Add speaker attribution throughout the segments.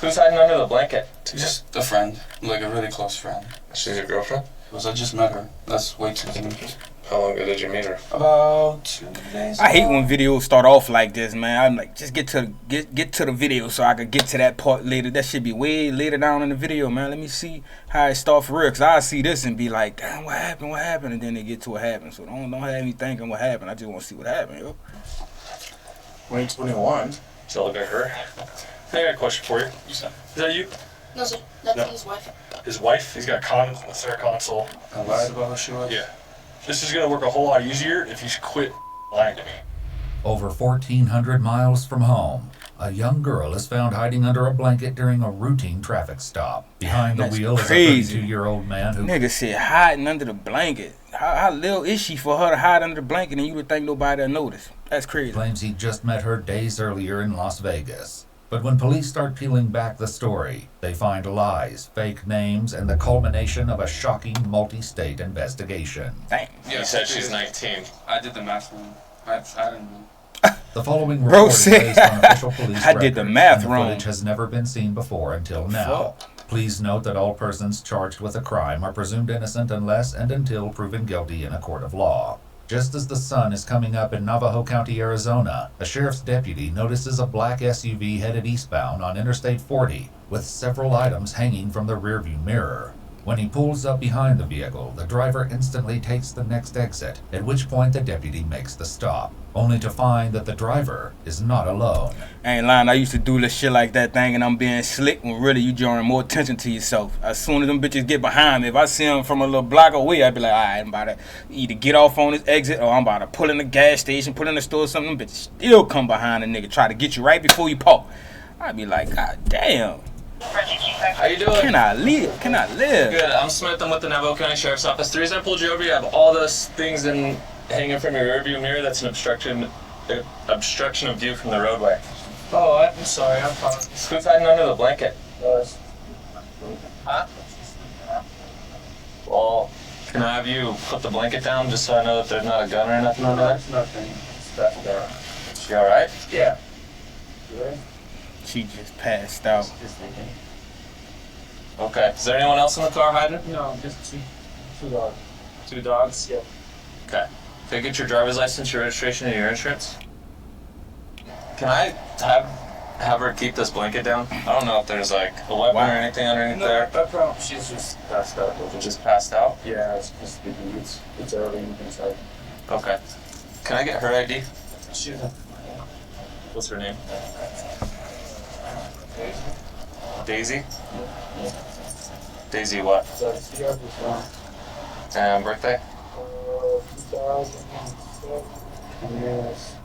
Speaker 1: Who's hiding under the blanket?
Speaker 2: Just a friend, like a really close friend.
Speaker 1: She's your girlfriend?
Speaker 2: I just met her. That's way too soon.
Speaker 1: How long ago did you meet her?
Speaker 2: About 2 days ago.
Speaker 3: I hate when videos start off like this, man. I'm like, just get to the video so I can get to that part later. That should be way later down in the video, man. Let me see how it start for real, cause I see this and be like, damn, what happened, and then they get to what happened. So don't have me thinking what happened. I just want to see what happened, yo.
Speaker 1: 2021. Does that look like her? I got a question for you. Is that you?
Speaker 4: No, sir. That's his wife.
Speaker 1: His wife? He's got a center console.
Speaker 2: I lied about who she was?
Speaker 1: Yeah. This is gonna work a whole lot easier if you quit lying to me.
Speaker 5: Over 1,400 miles from home, a young girl is found hiding under a blanket during a routine traffic stop. Behind the wheel is a 32-year-old man who...
Speaker 3: Nigga said hiding under the blanket. How little is she for her to hide under the blanket and you would think nobody will notice? That's crazy.
Speaker 5: Claims he just met her days earlier in Las Vegas. But when police start peeling back the story, they find lies, fake names, and the culmination of a shocking multi-state investigation.
Speaker 3: Dang.
Speaker 1: Yeah, you said she's 19.
Speaker 2: I did the math wrong. I didn't know.
Speaker 5: The following
Speaker 3: Bro
Speaker 5: report is
Speaker 3: said,
Speaker 5: based on official police
Speaker 3: I did the
Speaker 5: records,
Speaker 3: math
Speaker 5: and the
Speaker 3: wrong.
Speaker 5: footage has never been seen before until now. Please note that all persons charged with a crime are presumed innocent unless and until proven guilty in a court of law. Just as the sun is coming up in Navajo County, Arizona, a sheriff's deputy notices a black SUV headed eastbound on Interstate 40 with several items hanging from the rearview mirror. When he pulls up behind the vehicle, the driver instantly takes the next exit, at which point the deputy makes the stop, only to find that the driver is not alone.
Speaker 3: I ain't lying, I used to do this shit like that thinking I'm being slick when really you drawing more attention to yourself. As soon as them bitches get behind me, if I see them from a little block away, I'd be like, alright, I'm about to either get off on this exit or I'm about to pull in the gas station, pull in the store or something. Them bitches still come behind a nigga, try to get you right before you park. I'd be like, god damn.
Speaker 1: How you doing?
Speaker 3: Can I live?
Speaker 1: Good. I'm Smith. I'm with the Navajo County Sheriff's Office. The reason I pulled you over, you have all those things hanging from your rearview mirror. That's an obstruction of view from the roadway.
Speaker 2: Oh, I'm sorry. I'm fine.
Speaker 1: Who's hiding under the blanket? Huh? Well, can I have you put the blanket down just so I know that there's not a gun or nothing under there?
Speaker 2: Nothing. That's there.
Speaker 1: She all right?
Speaker 2: Yeah. Good.
Speaker 3: She just passed out.
Speaker 2: Just thinking.
Speaker 1: Okay. Is there anyone else in the car hiding?
Speaker 2: No, just two dogs. 2 dogs? Yeah.
Speaker 1: Okay. Can I get your driver's license, your registration, and your insurance? Can I have her keep this blanket down? I don't know if there's like a weapon or anything underneath there.
Speaker 2: No problem. She's just passed out.
Speaker 1: Just passed out?
Speaker 2: Yeah, it's just it's early inside.
Speaker 1: Okay. Can I get her ID?
Speaker 2: Shoot.
Speaker 1: What's her name? Daisy?
Speaker 2: Yeah.
Speaker 1: Daisy what?
Speaker 2: So she got this one.
Speaker 1: And birthday?
Speaker 2: 2007. Yes.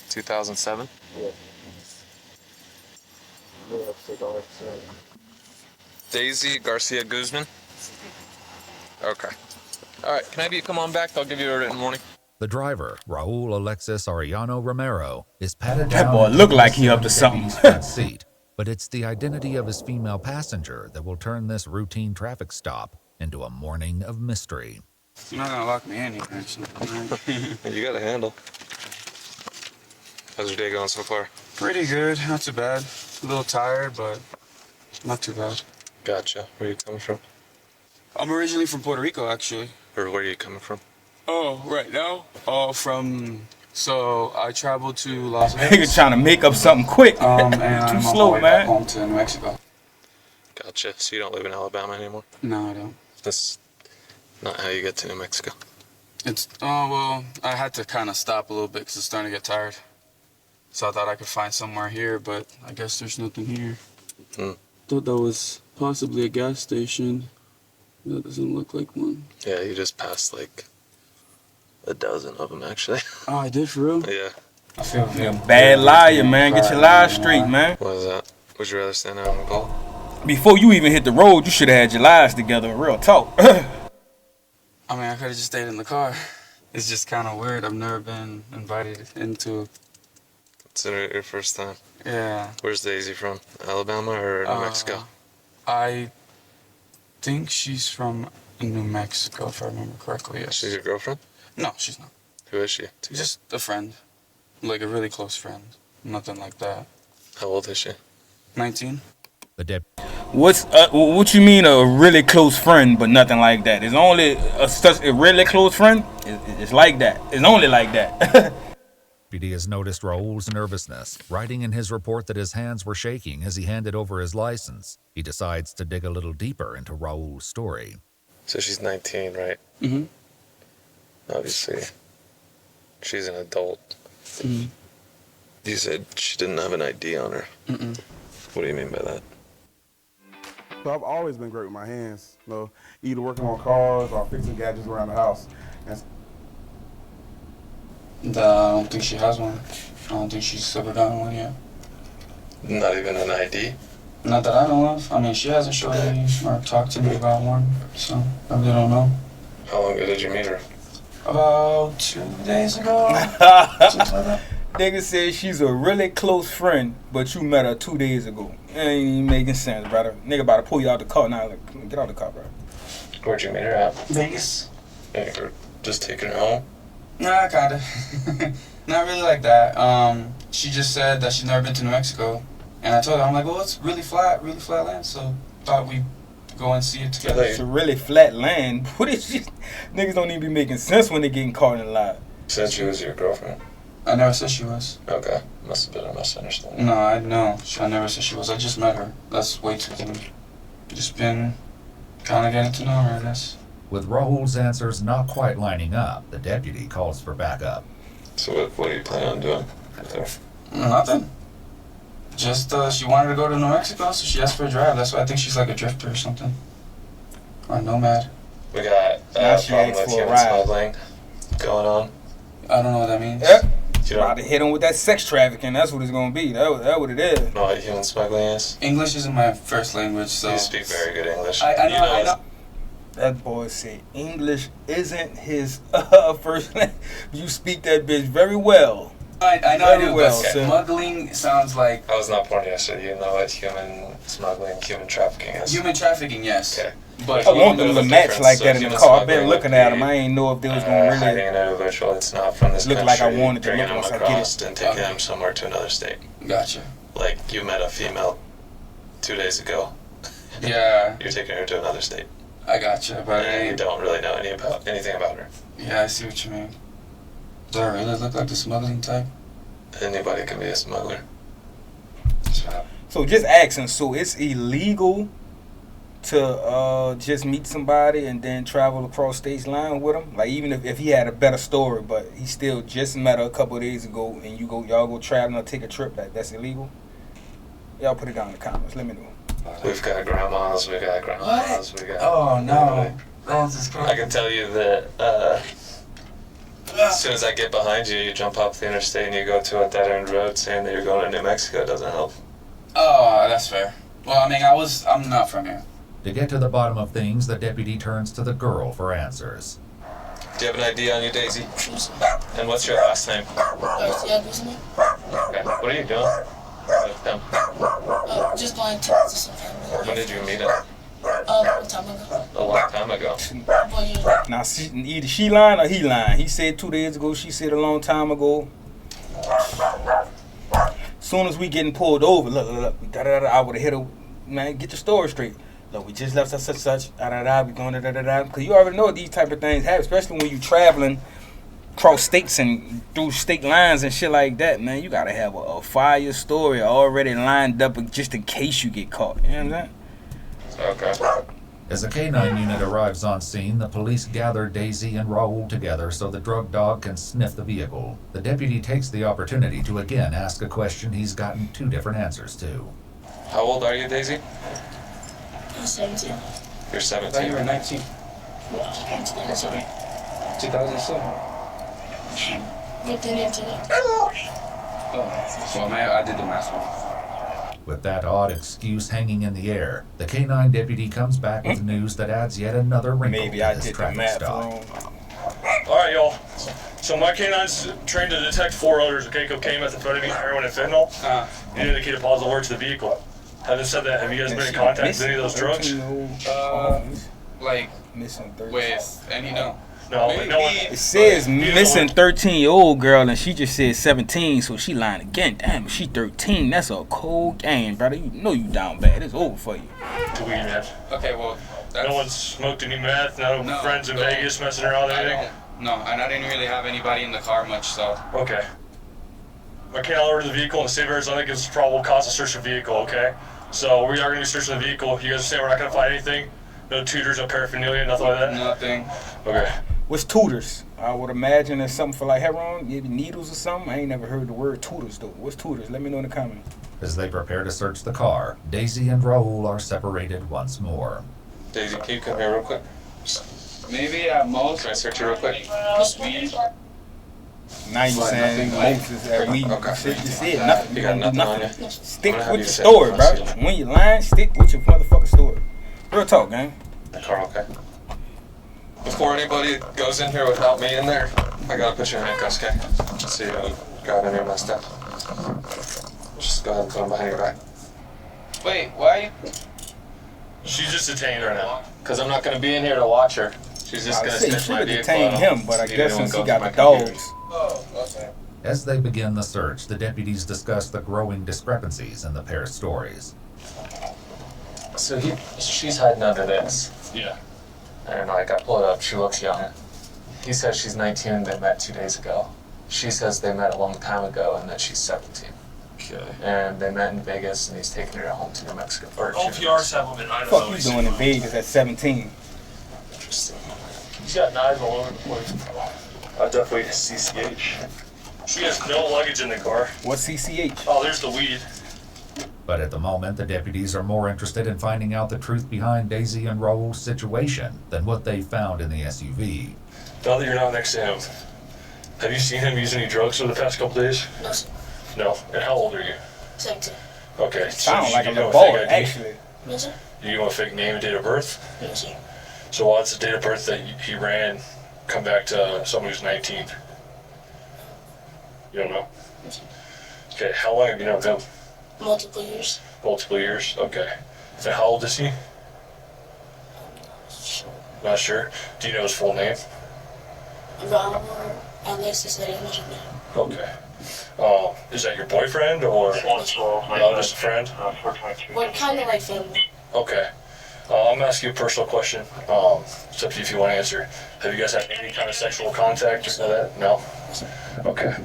Speaker 1: 2007?
Speaker 2: Yeah.
Speaker 1: Daisy Garcia Guzman? Okay. Alright, can I have you come on back? I'll give you a written warning.
Speaker 5: The driver, Raul Alexis Arellano Romero, is patted
Speaker 3: That
Speaker 5: down
Speaker 3: boy
Speaker 5: into
Speaker 3: look
Speaker 5: the
Speaker 3: like he up to
Speaker 5: deputy's
Speaker 3: something.
Speaker 5: front seat, but it's the identity of his female passenger that will turn this routine traffic stop into a morning of mystery.
Speaker 2: You're not gonna lock me in here, actually.
Speaker 1: You got a handle. How's your day going so far?
Speaker 2: Pretty good, not too bad. A little tired, but not too bad.
Speaker 1: Gotcha. Where are you coming from?
Speaker 2: I'm originally from Puerto Rico, actually.
Speaker 1: Or where are you coming from?
Speaker 2: Oh, right now? So I traveled to Las
Speaker 3: Nigga
Speaker 2: Vegas.
Speaker 3: trying to make up something quick.
Speaker 2: And
Speaker 3: Too
Speaker 2: I'm on my
Speaker 3: slow,
Speaker 2: way back
Speaker 3: man.
Speaker 2: home to New Mexico.
Speaker 1: Gotcha. So you don't live in Alabama anymore?
Speaker 2: No, I don't.
Speaker 1: That's not how you get to New Mexico.
Speaker 2: Well, I had to kind of stop a little bit because it's starting to get tired. So I thought I could find somewhere here, but I guess there's nothing here. Thought that was possibly a gas station. That doesn't look like one.
Speaker 1: Yeah, you just passed like a dozen of them, actually.
Speaker 2: Oh, I did for real?
Speaker 1: Yeah.
Speaker 2: I feel
Speaker 3: You're a bad liar, man. Get your lies straight, man.
Speaker 1: What is that? Would you rather stand out and go?
Speaker 3: Before you even hit the road, you should have had your lies together. Real talk.
Speaker 2: I mean, I could have just stayed in the car. It's just kind of weird. I've never been invited into.
Speaker 1: Consider it your first time.
Speaker 2: Yeah.
Speaker 1: Where's Daisy from? Alabama or New Mexico?
Speaker 2: I think she's from New Mexico, if I remember correctly. Yes.
Speaker 1: She's your girlfriend?
Speaker 2: No, she's not.
Speaker 1: Who is she?
Speaker 2: Just a friend, like a really close friend. Nothing like that.
Speaker 1: How old is she?
Speaker 2: 19.
Speaker 5: The
Speaker 3: What you mean a really close friend, but nothing like that? It's only such a really close friend. It's like that. It's only like that.
Speaker 5: deputy has noticed Raul's nervousness, writing in his report that his hands were shaking as he handed over his license. He decides to dig a little deeper into Raul's story.
Speaker 1: So she's 19, right?
Speaker 2: Mm-hmm.
Speaker 1: Obviously, she's an adult.
Speaker 2: Mm-hmm.
Speaker 1: You said she didn't have an ID on her.
Speaker 2: Mm-mm.
Speaker 1: What do you mean by that?
Speaker 6: So I've always been great with my hands, either working on cars or fixing gadgets around the house.
Speaker 2: I don't think she has one. I don't think she's ever gotten one yet.
Speaker 1: Not even an ID?
Speaker 2: Not that I know of. I mean, she hasn't showed me or talked to me about one, so I really don't know.
Speaker 1: How long ago did you meet her?
Speaker 2: About 2 days ago. Something like that.
Speaker 3: Nigga said she's a really close friend, but you met her 2 days ago. Ain't even making sense, brother. Nigga about to pull you out the car now. Like, get out the car, bro.
Speaker 1: Where'd you meet her at?
Speaker 2: Vegas.
Speaker 1: And you're just taking her home?
Speaker 2: Nah, kinda. Not really like that. She just said that she's never been to New Mexico. And I told her, I'm like, well, it's really flat land, so thought we'd go and see it together.
Speaker 3: It's a really flat land. What is she? Niggas don't even be making sense when they getting caught in a lie.
Speaker 1: Said she was your girlfriend?
Speaker 2: I never said she was.
Speaker 1: Okay. Must have been a misunderstanding.
Speaker 2: No, I never said she was. I just met her. That's way too soon. Just been kind of getting to know her, I guess.
Speaker 5: With Raul's answers not quite lining up, the deputy calls for backup.
Speaker 1: So what do you plan on doing with her?
Speaker 2: Nothing. Just, she wanted to go to New Mexico, so she asked for a drive. That's why I think she's like a drifter or something. Or a nomad.
Speaker 1: We got
Speaker 3: Now
Speaker 1: a
Speaker 3: she
Speaker 1: problem
Speaker 3: asked
Speaker 1: with
Speaker 3: for a
Speaker 1: human
Speaker 3: ride.
Speaker 1: smuggling going on.
Speaker 2: I don't know what that means.
Speaker 3: Yep.
Speaker 1: You
Speaker 3: About
Speaker 1: don't
Speaker 3: to hit him with that sex trafficking. That's what it's gonna be. That what it is.
Speaker 1: know what human smuggling is?
Speaker 2: English isn't my first language, so...
Speaker 1: You speak very good English.
Speaker 2: I
Speaker 1: You
Speaker 2: know, I know.
Speaker 3: That boy said English isn't his first language. You speak that bitch very well.
Speaker 2: I know I
Speaker 3: Very
Speaker 2: do,
Speaker 3: well,
Speaker 2: but
Speaker 3: sir.
Speaker 2: smuggling sounds like...
Speaker 1: I was not born yesterday. You know what human smuggling, human trafficking is.
Speaker 2: Human trafficking, yes.
Speaker 1: Okay.
Speaker 2: But
Speaker 3: I want them
Speaker 1: There's
Speaker 3: to
Speaker 1: a
Speaker 3: match
Speaker 1: difference.
Speaker 3: like
Speaker 1: So
Speaker 3: that in the
Speaker 1: human
Speaker 3: car. I've been
Speaker 1: smuggling
Speaker 3: looking
Speaker 1: would
Speaker 3: at
Speaker 1: be,
Speaker 3: them. I ain't know if they was gonna
Speaker 1: hiding
Speaker 3: really
Speaker 1: an individual that's not from this
Speaker 3: look
Speaker 1: country.
Speaker 3: like I wanted to
Speaker 1: bringing
Speaker 3: look
Speaker 1: them
Speaker 3: once I get
Speaker 1: across
Speaker 3: it.
Speaker 1: and taking
Speaker 2: Okay.
Speaker 1: them somewhere to another state.
Speaker 2: Gotcha.
Speaker 1: Like you met a female 2 days ago.
Speaker 2: Yeah,
Speaker 1: You're taking her to another state.
Speaker 2: I gotcha, but
Speaker 1: And you don't really know anything about her.
Speaker 2: yeah, I see what you mean. Do I really look like the smuggling type?
Speaker 1: Anybody can be a smuggler.
Speaker 3: So just asking, so it's illegal to just meet somebody and then travel across state's line with him? Like even if he had a better story, but he still just met her a couple of days ago and y'all go traveling or take a trip, that's illegal? Y'all put it down in the comments. Let me know.
Speaker 1: We've got grandmas, we got grandmas, we got...
Speaker 2: Oh no. That's just
Speaker 1: I can tell you that as soon as I get behind you, you jump off the interstate and you go to a dead-end road saying that you're going to New Mexico. It doesn't help.
Speaker 2: Oh, that's fair. Well, I mean, I'm not from here.
Speaker 5: To get to the bottom of things, the deputy turns to the girl for answers.
Speaker 1: Do you have an ID on you, Daisy? And what's your last name?
Speaker 4: Yeah, recently.
Speaker 1: Okay. What are you doing with them?
Speaker 4: Just going to visit some family.
Speaker 1: When did you meet him?
Speaker 4: A time ago.
Speaker 1: A long time ago.
Speaker 4: 4 years ago.
Speaker 3: Now, either she lying or he lying. He said 2 days ago. She said a long time ago. Soon as we getting pulled over, look, I would have hit her. Man, get your story straight. Look, we just left such. We going because you already know what these type of things happen, especially when you traveling across states and through state lines and shit like that. Man, you gotta have a fire story already lined up just in case you get caught. You know what I'm saying?
Speaker 1: Okay.
Speaker 5: As the K9 unit arrives on scene, the police gather Daisy and Raul together so the drug dog can sniff the vehicle. The deputy takes the opportunity to again ask a question he's gotten 2 different answers to.
Speaker 1: How old are you, Daisy?
Speaker 4: I'm 17.
Speaker 1: You're
Speaker 2: I thought you
Speaker 1: 17.
Speaker 2: were 19.
Speaker 4: I'm 2007.
Speaker 2: 2007.
Speaker 4: Looked into it.
Speaker 2: Oh, so I did the math wrong.
Speaker 5: With that odd excuse hanging in the air, the K9 deputy comes back with news that adds yet another wrinkle
Speaker 3: Maybe
Speaker 5: to
Speaker 3: I
Speaker 5: this
Speaker 3: did the
Speaker 5: traffic
Speaker 3: math
Speaker 5: stop.
Speaker 3: wrong.
Speaker 7: All right, y'all. So my K9's trained to detect 4 odors of cocaine, methamphetamine, heroin, and fentanyl, and indicate a positive alert to the vehicle. Having said that, have you guys been in contact with any of those drugs?
Speaker 2: Like,
Speaker 3: Missing 30.
Speaker 2: with any, no.
Speaker 7: No, but no one.
Speaker 3: It says missing 13-year-old girl, and she just said 17, so she lying again. Damn, if she 13, that's a cold game, brother. You know you down bad. It's over for you.
Speaker 7: To weed, man.
Speaker 2: Okay, well, that's,
Speaker 7: No one's smoked any meth. No,
Speaker 2: No,
Speaker 7: friends in
Speaker 2: no.
Speaker 7: Vegas messing around
Speaker 2: I
Speaker 7: anything.
Speaker 2: don't. No, and I didn't really have anybody in the car much, so.
Speaker 7: Okay. I can't alert the vehicle in the state of Arizona gives probable cause to search the vehicle. Okay. So we are going to be searching the vehicle. You guys are saying we're not going to find anything? No tutors, no paraphernalia, nothing like that.
Speaker 2: Nothing.
Speaker 7: Okay.
Speaker 3: What's tutors? I would imagine there's something for like heroin, maybe needles or something. I ain't never heard the word tutors though. What's tutors? Let me know in the comments.
Speaker 5: As they prepare to search the car, Daisy and Raul are separated once more.
Speaker 1: Daisy, can you come here real quick?
Speaker 2: Maybe at most.
Speaker 1: Can I search you real quick?
Speaker 2: Weed.
Speaker 3: Now you saying Moses that we
Speaker 1: Okay.
Speaker 3: shit just said nothing.
Speaker 1: You
Speaker 3: You
Speaker 1: got
Speaker 3: don't do
Speaker 1: nothing on
Speaker 3: nothing.
Speaker 1: you?
Speaker 3: Stick
Speaker 1: I'm gonna have
Speaker 3: with
Speaker 1: you
Speaker 3: your
Speaker 1: sit.
Speaker 3: story, bro.
Speaker 1: Let's see.
Speaker 3: When you lying, stick with your motherfucking story. Real talk, gang.
Speaker 1: The car, okay. Before anybody goes in here without me in there, I gotta put you in handcuffs, okay? So you don't grab any of my stuff. Just go ahead and put them behind your back.
Speaker 2: Wait, why?
Speaker 7: She's just detained right now.
Speaker 1: Because I'm not gonna be in here to watch her. She's just
Speaker 3: I
Speaker 1: gonna
Speaker 3: say you
Speaker 1: sniff
Speaker 3: should
Speaker 1: my
Speaker 3: have
Speaker 1: vehicle.
Speaker 3: detained
Speaker 1: I don't
Speaker 3: him, but I
Speaker 1: need
Speaker 3: guess
Speaker 1: anyone
Speaker 3: since he
Speaker 1: going
Speaker 3: got
Speaker 1: through
Speaker 3: the
Speaker 1: my computer.
Speaker 3: dogs.
Speaker 2: Oh, okay.
Speaker 5: As they begin the search, the deputies discuss the growing discrepancies in the pair's stories.
Speaker 1: So she's hiding under this.
Speaker 7: Yeah.
Speaker 1: And like, I pull it up, she looks young. He says she's 19 and they met 2 days ago. She says they met a long time ago and that she's 17.
Speaker 7: Okay.
Speaker 1: And they met in Vegas and he's taking her home to New Mexico. Or
Speaker 7: All
Speaker 1: to
Speaker 7: PRs have them in Idaho.
Speaker 3: Fuck you doing in Vegas at 17?
Speaker 1: Interesting.
Speaker 7: He's got knives all over the place. I definitely CCH. She has no luggage in the car.
Speaker 3: What's CCH?
Speaker 7: Oh, there's the weed.
Speaker 5: But at the moment, the deputies are more interested in finding out the truth behind Daisy and Raul's situation than what they found in the SUV.
Speaker 7: Now that you're not next to him, have you seen him use any drugs for the past couple days?
Speaker 4: No, sir.
Speaker 7: No. And how old are you?
Speaker 4: 17.
Speaker 7: Okay.
Speaker 3: Sound like a
Speaker 7: you
Speaker 3: little
Speaker 7: know
Speaker 3: boy,
Speaker 7: fake ID?
Speaker 3: actually.
Speaker 4: No, sir.
Speaker 7: You want a fake name and date of birth?
Speaker 4: No, sir.
Speaker 7: So what's the date of birth that he ran come back to someone who's 19? You don't know?
Speaker 4: No, sir.
Speaker 7: Okay, how long have you known him?
Speaker 4: Multiple years.
Speaker 7: Multiple years? Okay. And how old is he? Not sure. Do you know his full name?
Speaker 4: Raul Alexis Benjamin.
Speaker 7: Okay. Is that your boyfriend or no, just a friend?
Speaker 4: We're kind of like family.
Speaker 7: Okay. I'm gonna ask you a personal question. It's up to you if you want to answer. Have you guys had any kind of sexual contact or that? No? Okay.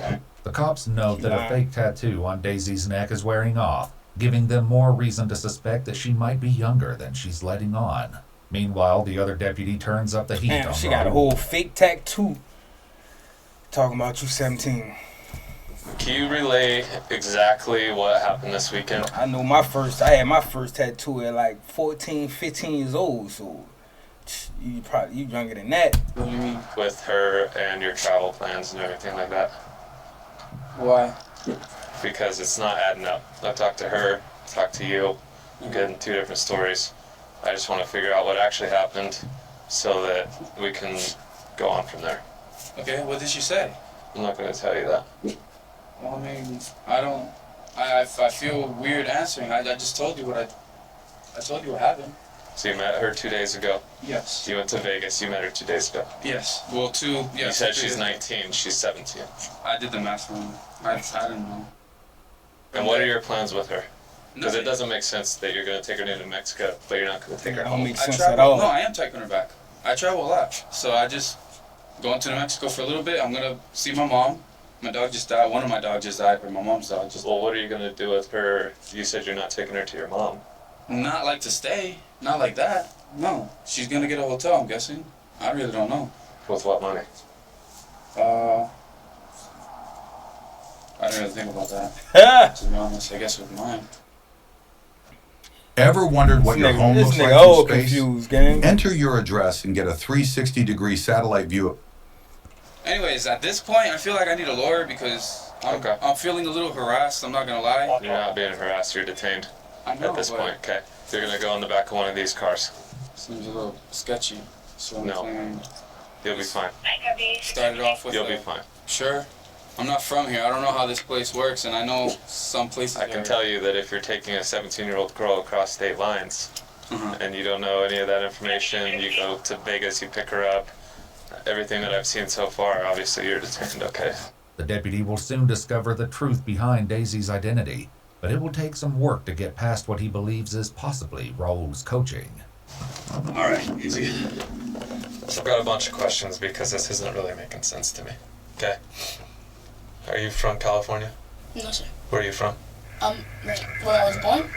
Speaker 5: The cops note that a fake tattoo on Daisy's neck is wearing off, giving them more reason to suspect that she might be younger than she's letting on. Meanwhile, the other deputy turns up the heat
Speaker 3: Damn,
Speaker 5: on
Speaker 3: she got a
Speaker 5: Raul.
Speaker 3: whole fake tattoo. Talking about you 17.
Speaker 1: Can you relay exactly what happened this weekend?
Speaker 3: I know I had my first tattoo at like 14, 15 years old, so you younger than that.
Speaker 2: What do you mean?
Speaker 1: With her and your travel plans and everything like that?
Speaker 2: Why?
Speaker 1: Because it's not adding up. I've talked to her, talked to you. I'm getting 2 different stories. I just want to figure out what actually happened so that we can go on from there.
Speaker 2: Okay, what did she say?
Speaker 1: I'm not going to tell you that.
Speaker 2: Well, I mean, I feel weird answering. I just told you I told you what happened.
Speaker 1: So you met her 2 days ago.
Speaker 2: Yes.
Speaker 1: You went to Vegas. You met her 2 days ago.
Speaker 2: Yes. Well, yes.
Speaker 1: You said she's 19. She's 17.
Speaker 2: I did the math wrong. I don't know.
Speaker 1: And what are your plans with her? Because it
Speaker 2: Nothing.
Speaker 1: doesn't make sense that you're going to take her to New Mexico, but you're not going to take her
Speaker 3: That
Speaker 1: home.
Speaker 3: don't make
Speaker 2: I
Speaker 3: sense
Speaker 2: travel.
Speaker 3: at all.
Speaker 2: No, I am taking her back. I travel a lot, so I just going to New Mexico for a little bit. I'm gonna see my mom. My dog just died. One of my dogs just died, but my mom's dog just.
Speaker 1: Well, what are you going to do with her? You said you're not taking her to your mom.
Speaker 2: Not like to stay. Not like that. No. She's gonna get a hotel, I'm guessing. I really don't know.
Speaker 1: With what money?
Speaker 2: I didn't really think about that. To be honest, I guess with mine.
Speaker 8: Ever wondered what your home
Speaker 3: This
Speaker 8: looks
Speaker 3: nigga
Speaker 8: like
Speaker 3: all
Speaker 8: from space?
Speaker 3: confused, gang.
Speaker 8: Enter your address and get a 360-degree satellite view of
Speaker 2: Anyways, at this point, I feel like I need a lawyer because
Speaker 1: Okay.
Speaker 2: I'm feeling a little harassed. I'm not gonna lie.
Speaker 1: You're not being harassed. You're detained
Speaker 2: I know,
Speaker 1: at this
Speaker 2: but
Speaker 1: point, okay? You're going to go in the back of one of these cars.
Speaker 2: seems a little sketchy. So I'm
Speaker 1: No.
Speaker 2: thinking,
Speaker 1: You'll be fine.
Speaker 2: started off with
Speaker 1: You'll
Speaker 2: a-
Speaker 1: be fine.
Speaker 2: Sure. I'm not from here. I don't know how this place works, and I know some places.
Speaker 1: I can tell you that if you're taking a 17-year-old girl across state lines
Speaker 2: Uh-huh.
Speaker 1: and you don't know any of that information, you go to Vegas, you pick her up, everything that I've seen so far, obviously you're detained, okay?
Speaker 5: The deputy will soon discover the truth behind Daisy's identity, but it will take some work to get past what he believes is possibly Raul's coaching.
Speaker 1: Alright, easy. So I've got a bunch of questions because this isn't really making sense to me. Okay? Are you from California?
Speaker 4: No, sir.
Speaker 1: Where are you from?
Speaker 4: Right where I was born.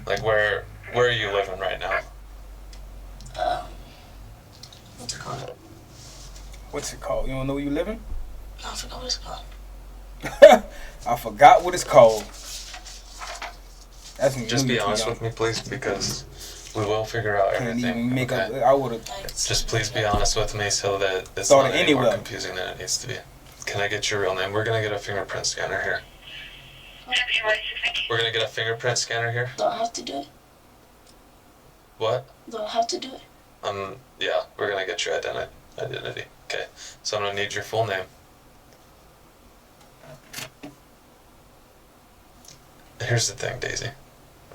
Speaker 1: Like where are you living right now?
Speaker 4: What's it called?
Speaker 3: What's it called? You don't know where you living?
Speaker 4: I forgot what it's called.
Speaker 3: I forgot what it's called. That's when
Speaker 1: Just
Speaker 3: you
Speaker 1: be
Speaker 3: too
Speaker 1: honest
Speaker 3: young.
Speaker 1: with me, please, because we will figure out
Speaker 3: Can't
Speaker 1: everything.
Speaker 3: even make
Speaker 1: okay?
Speaker 3: up. I would have.
Speaker 1: Just please be honest with me so that it's
Speaker 3: Thought
Speaker 1: not
Speaker 3: it
Speaker 1: any more
Speaker 3: anyway.
Speaker 1: confusing than it needs to be. Can I get your real name? We're gonna get a fingerprint scanner here. We're gonna get a fingerprint scanner here.
Speaker 4: Do I have to do it?
Speaker 1: What?
Speaker 4: Do I have to do it?
Speaker 1: Yeah, we're gonna get your identity. Okay, so I'm gonna need your full name. Here's the thing, Daisy,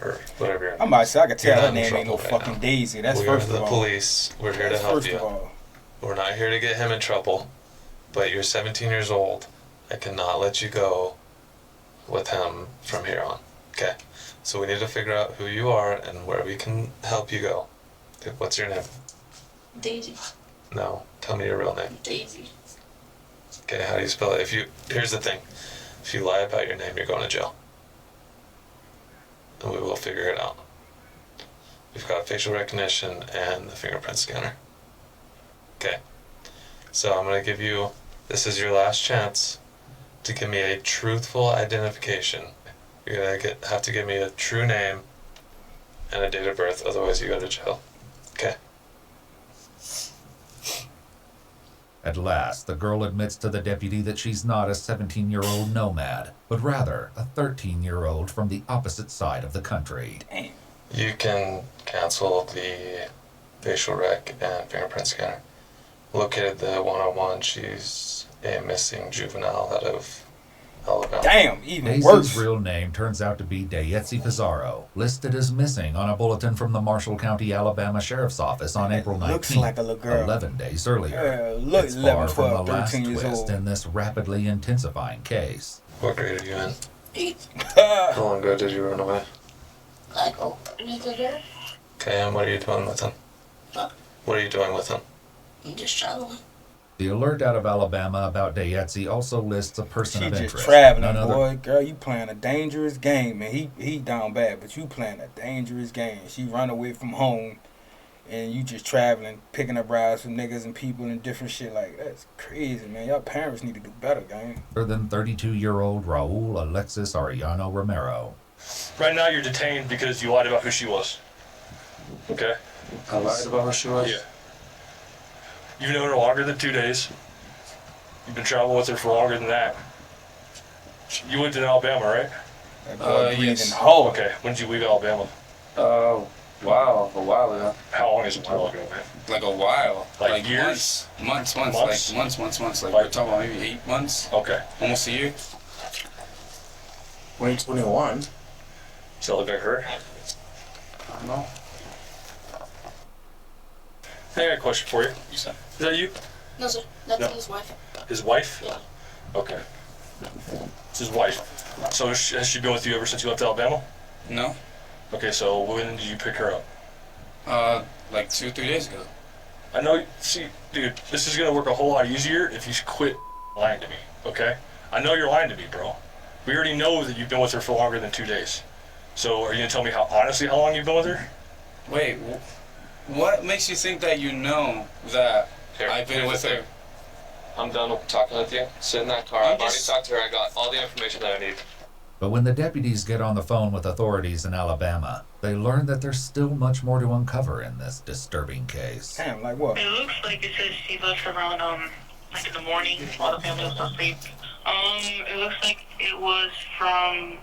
Speaker 1: or whatever. Your
Speaker 3: I'm about to say I could tell
Speaker 1: You're
Speaker 3: her
Speaker 1: not in
Speaker 3: name ain't no
Speaker 1: trouble right
Speaker 3: fucking
Speaker 1: now.
Speaker 3: Daisy. That's
Speaker 1: We're
Speaker 3: first of
Speaker 1: the
Speaker 3: all.
Speaker 1: police. We're here to
Speaker 3: That's
Speaker 1: help
Speaker 3: first
Speaker 1: you.
Speaker 3: of all.
Speaker 1: We're not here to get him in trouble, but you're 17 years old. I cannot let you go with him from here on. Okay, so we need to figure out who you are and where we can help you go. What's your name?
Speaker 4: Daisy.
Speaker 1: No, tell me your real name.
Speaker 4: Daisy.
Speaker 1: Okay, how do you spell it? Here's the thing. If you lie about your name, you're going to jail. And we will figure it out. We've got facial recognition and the fingerprint scanner. Okay. So I'm going to give you, this is your last chance to give me a truthful identification. You're going to have to give me a true name and a date of birth, otherwise you go to jail. Okay.
Speaker 5: At last, the girl admits to the deputy that she's not a 17-year-old nomad, but rather a 13-year-old from the opposite side of the country.
Speaker 3: Damn.
Speaker 1: You can cancel the facial rec and fingerprint scanner. Located the 101, she's a missing juvenile out of Alabama.
Speaker 3: Damn, even
Speaker 5: Daisy's
Speaker 3: worse.
Speaker 5: real name turns out to be Dayetzi Pizarro, listed as missing on a bulletin from the Marshall County, Alabama Sheriff's Office on April 19th,
Speaker 3: Looks like a little girl.
Speaker 5: 11 days earlier.
Speaker 3: Look,
Speaker 5: It's
Speaker 3: 11,
Speaker 5: far from
Speaker 3: 12,
Speaker 5: the last
Speaker 3: 13 years
Speaker 5: twist
Speaker 3: old.
Speaker 5: in this rapidly intensifying case.
Speaker 1: What grade are you in?
Speaker 4: 8.
Speaker 1: How long ago did you run away?
Speaker 4: Like, oh, week ago.
Speaker 1: Okay, and what are you doing with him?
Speaker 4: What?
Speaker 1: What are you doing with him?
Speaker 4: I'm just traveling.
Speaker 5: The alert out of Alabama about Dayetzi also lists a person
Speaker 3: She
Speaker 5: of
Speaker 3: just
Speaker 5: interest.
Speaker 3: traveling,
Speaker 5: None other-
Speaker 3: boy. Girl, you playing a dangerous game, man. He down bad, but you playing a dangerous game. She run away from home, and you just traveling, picking up rides from niggas and people and different shit. Like, that's crazy, man. Y'all parents need to do better, gang.
Speaker 5: than 32-year-old Raul Alexis Arellano Romero.
Speaker 7: Right now, you're detained because you lied about who she was. Okay?
Speaker 1: I lied about who she was?
Speaker 7: Yeah. You've known her longer than 2 days. You've been traveling with her for longer than that. You lived in Alabama, right?
Speaker 3: That boy breathing
Speaker 1: yes.
Speaker 3: hard.
Speaker 7: Okay. When did you leave Alabama?
Speaker 1: Wow, a while ago.
Speaker 7: How long is a while ago, man?
Speaker 2: Like a while.
Speaker 7: Like years?
Speaker 2: Months.
Speaker 7: Months?
Speaker 2: Like months. Like
Speaker 7: Like-
Speaker 2: we're talking about maybe 8 months.
Speaker 7: Okay.
Speaker 2: Almost a year.
Speaker 9: 2021.
Speaker 7: Does that look like her?
Speaker 2: I don't know.
Speaker 7: Hey, I got a question for you. Is that you?
Speaker 4: No, sir. That's
Speaker 7: No.
Speaker 4: his wife.
Speaker 7: His wife?
Speaker 4: Yeah.
Speaker 7: Okay. It's his wife. So has she been with you ever since you left Alabama?
Speaker 2: No.
Speaker 7: Okay, so when did you pick her up?
Speaker 2: Like 2-3 days ago.
Speaker 7: I know, see, dude, this is gonna work a whole lot easier if you quit lying to me, okay? I know you're lying to me, bro. We already know that you've been with her for longer than 2 days. So are you gonna tell me how long you've been with her?
Speaker 2: Wait, what makes you think that you know that
Speaker 1: Here,
Speaker 2: I've been
Speaker 1: here's
Speaker 2: with
Speaker 1: the
Speaker 2: her?
Speaker 1: thing. I'm done with talking with you. Sit in that car.
Speaker 2: I'm
Speaker 1: I've already
Speaker 2: just-
Speaker 1: talked to her. I got all the information that I need.
Speaker 5: But when the deputies get on the phone with authorities in Alabama, they learn that there's still much more to uncover in this disturbing case.
Speaker 3: Damn, like what?
Speaker 10: It looks like it says she left around like in the morning while the family was asleep. It looks like it was from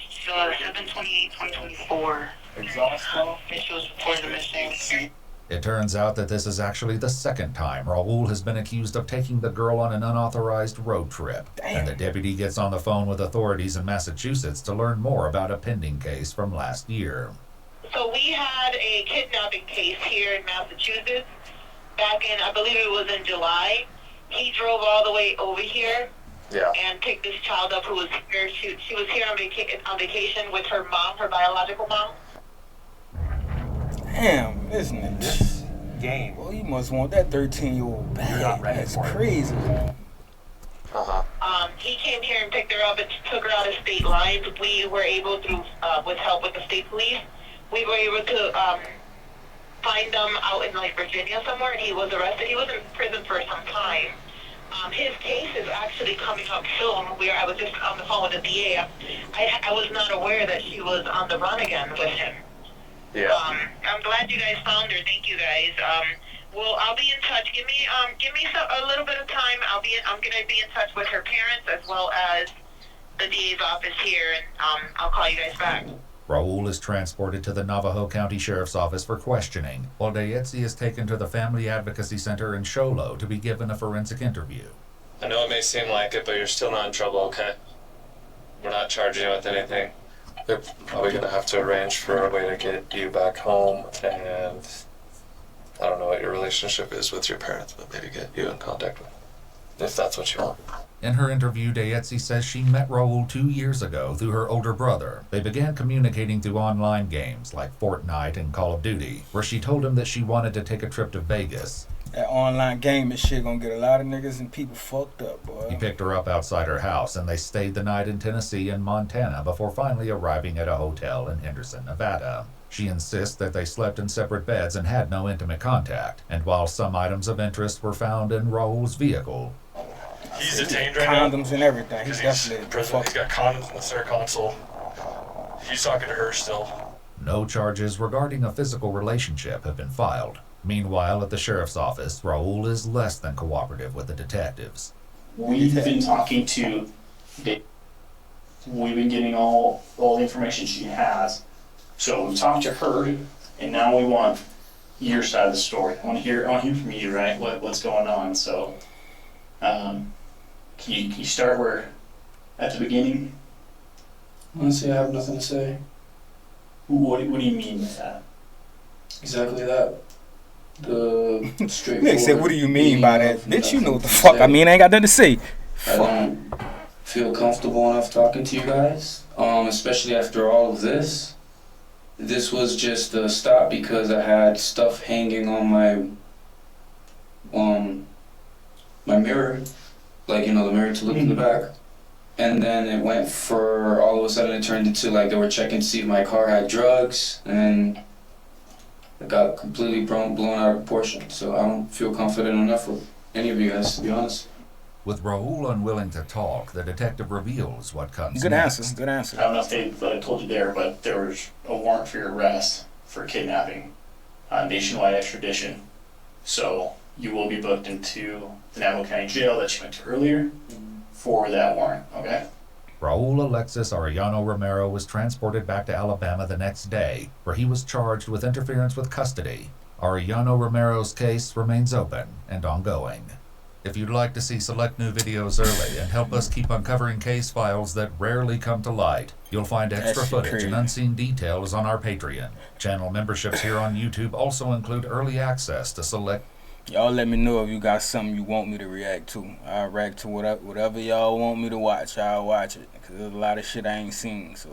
Speaker 10: 7/28/2024.
Speaker 9: Exhaust pump.
Speaker 10: And she was reported missing.
Speaker 5: It turns out that this is actually the second time Raul has been accused of taking the girl on an unauthorized road trip.
Speaker 3: Damn.
Speaker 5: And the deputy gets on the phone with authorities in Massachusetts to learn more about a pending case from last year.
Speaker 10: So we had a kidnapping case here in Massachusetts. back in, I believe it was in July, he drove all the way over here
Speaker 1: Yeah.
Speaker 10: and picked this child up who was here. She was here on vacation with her mom, her biological mom.
Speaker 3: Damn, isn't it?
Speaker 9: This game.
Speaker 3: Well, you must want that 13-year-old bad.
Speaker 9: You're not ready
Speaker 3: That's
Speaker 9: for it.
Speaker 3: crazy.
Speaker 10: He came here and picked her up and took her out of state lines. We were able to, with help with the state police, we were able to find them out in like Virginia somewhere, and he was arrested. He was in prison for some time. His case is actually coming up soon. I was just on the phone with the DA. I was not aware that she was on the run again with him.
Speaker 1: Yeah.
Speaker 10: I'm glad you guys found her. Thank you guys. Well, I'll be in touch. Give me a little bit of time. I'm gonna be in touch with her parents as well as the DA's office here, and I'll call you guys back.
Speaker 5: Raul is transported to the Navajo County Sheriff's Office for questioning, while Dayetzi is taken to the Family Advocacy Center in Show Low to be given a forensic interview.
Speaker 1: I know it may seem like it, but you're still not in trouble, okay? We're not charging you with anything. They're probably gonna have to arrange for a way to get you back home, and I don't know what your relationship is with your parents, but maybe get you in contact with them, if that's what you want.
Speaker 5: In her interview, Dayetzi says she met Raul 2 years ago through her older brother. They began communicating through online games like Fortnite and Call of Duty, where she told him that she wanted to take a trip to Vegas.
Speaker 3: That online game and shit gonna get a lot of niggas and people fucked up, boy.
Speaker 5: He picked her up outside her house, and they stayed the night in Tennessee and Montana before finally arriving at a hotel in Henderson, Nevada. She insists that they slept in separate beds and had no intimate contact, and while some items of interest were found in Raul's vehicle,
Speaker 7: He's detained right now.
Speaker 3: Condoms and everything. He's
Speaker 7: Because he's
Speaker 3: definitely
Speaker 7: in prison. He's got condoms in the center console. He's talking to her still.
Speaker 5: no charges regarding a physical relationship have been filed. Meanwhile, at the sheriff's office, Raul is less than cooperative with the detectives.
Speaker 11: We've been talking to Dave. We've been getting all the information she has. So we've talked to her, and now we want your side of the story. I want to hear from you, right? What's going on? So, can you start where at the beginning?
Speaker 12: Honestly, I have nothing to say.
Speaker 11: What do you mean by that?
Speaker 12: Exactly that. The straightforward.
Speaker 3: Nick said, "What do you mean by that,
Speaker 12: nothing
Speaker 3: bitch? You know what the
Speaker 12: to
Speaker 3: fuck
Speaker 12: say.
Speaker 3: I mean. I ain't got nothing to say."
Speaker 12: I don't feel comfortable enough talking to you guys, especially after all of this. This was just a stop because I had stuff hanging on my mirror, like, the mirror to look in the back. And then it went for, all of a sudden it turned into like they were checking to see if my car had drugs, and it got completely blown out of proportion. So I don't feel confident enough with any of you guys, to be honest.
Speaker 5: With Raul unwilling to talk, the detective reveals what comes
Speaker 3: Good
Speaker 5: next.
Speaker 3: answer. Good answer.
Speaker 11: I don't know if they told you there, but there was a warrant for your arrest for kidnapping, nationwide extradition. So you will be booked into the Navajo County Jail that you went to earlier for that warrant, okay?
Speaker 5: Raul Alexis Arellano Romero was transported back to Alabama the next day, where he was charged with interference with custody. Arellano Romero's case remains open and ongoing. If you'd like to see select new videos early and help us keep uncovering case files that rarely come to light, you'll find extra
Speaker 3: That's
Speaker 5: footage
Speaker 3: crazy.
Speaker 5: and unseen details on our Patreon. Channel memberships here on YouTube also include early access to select.
Speaker 3: Y'all let me know if you got something you want me to react to. I'll react to whatever y'all want me to watch. I'll watch it. Because there's a lot of shit I ain't seen. So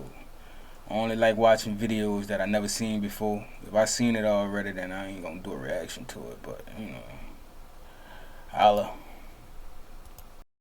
Speaker 3: I only like watching videos that I never seen before. If I seen it already, then I ain't gonna do a reaction to it. But, holla.